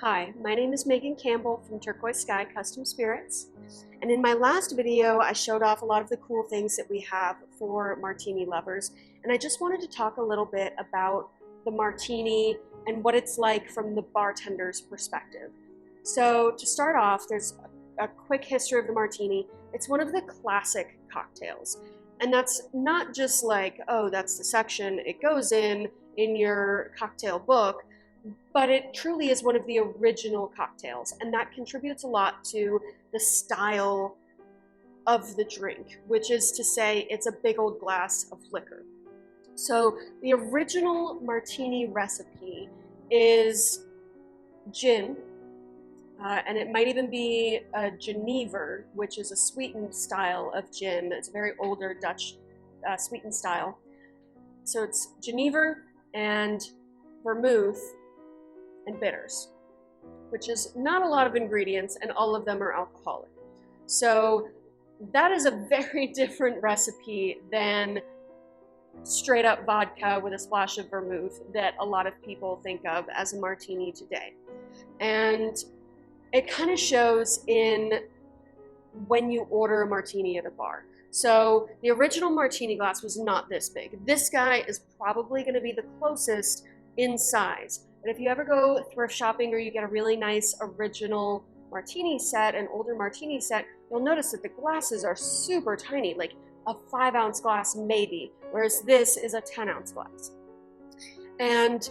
Hi, my name is Megan Campbell from Turquoise Sky Custom Spirits, and in my last video I showed off a lot of the cool things that we have for martini lovers, and I just wanted to talk a little bit about the martini and what it's like from the bartender's perspective. So to start off, there's a quick history of the martini. It's one of the classic cocktails, and that's not just like, oh, that's the section it goes in your cocktail book, but it truly is one of the original cocktails, and that contributes a lot to the style of the drink, which is to say it's a big old glass of liquor. So the original martini recipe is gin, and it might even be a Genever, which is a sweetened style of gin. It's a very older Dutch sweetened style. So it's Genever and vermouth and bitters, which is not a lot of ingredients, and all of them are alcoholic. So that is a very different recipe than straight up vodka with a splash of vermouth that a lot of people think of as a martini today. And it kind of shows in when you order a martini at a bar. So the original martini glass was not this big. This guy is probably going to be the closest in size. But if you ever go thrift shopping or you get a really nice original martini set, an older martini set, you'll notice that the glasses are super tiny, like a 5-ounce glass maybe, whereas this is a 10-ounce glass. And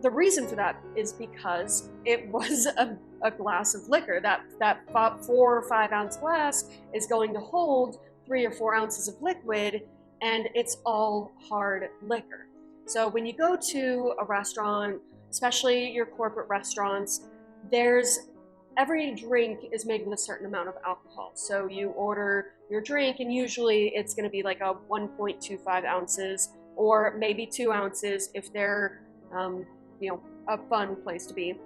the reason for that is because it was a glass of liquor. That 4 or 5-ounce glass is going to hold 3 or 4 ounces of liquid, and it's all hard liquor. So when you go to a restaurant, especially your corporate restaurants, every drink is made with a certain amount of alcohol. So you order your drink, and usually it's going to be like a 1.25 ounces or maybe 2 ounces if they're a fun place to be.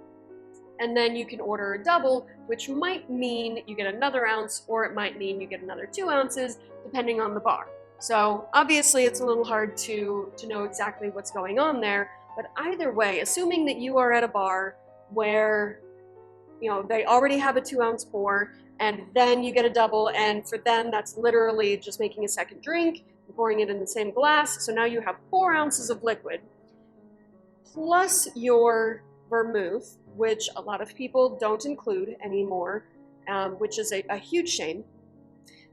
And then you can order a double, which might mean you get another ounce, or it might mean you get another 2 ounces, depending on the bar. So obviously it's a little hard to know exactly what's going on there, but either way, assuming that you are at a bar where they already have a 2-ounce pour, and then you get a double, and for them that's literally just making a second drink, pouring it in the same glass, so now you have 4 ounces of liquid, plus your vermouth, which a lot of people don't include anymore, which is a huge shame.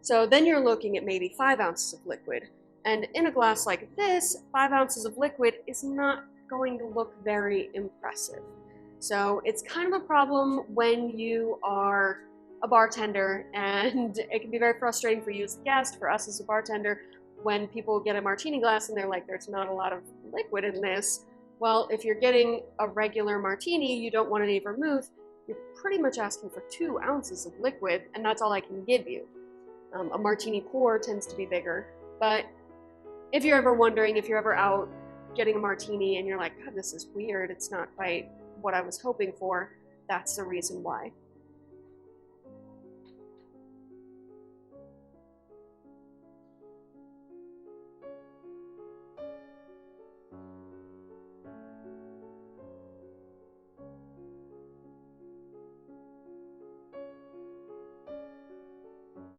So then you're looking at maybe 5 ounces of liquid. And in a glass like this, 5 ounces of liquid is not going to look very impressive. So it's kind of a problem when you are a bartender, and it can be very frustrating for you as a guest, for us as a bartender, when people get a martini glass and they're like, there's not a lot of liquid in this. Well, if you're getting a regular martini, you don't want any vermouth, you're pretty much asking for 2 ounces of liquid, and that's all I can give you. A martini pour tends to be bigger, but if you're ever wondering, if you're ever out getting a martini and you're like, God, this is weird, it's not quite what I was hoping for, that's the reason why.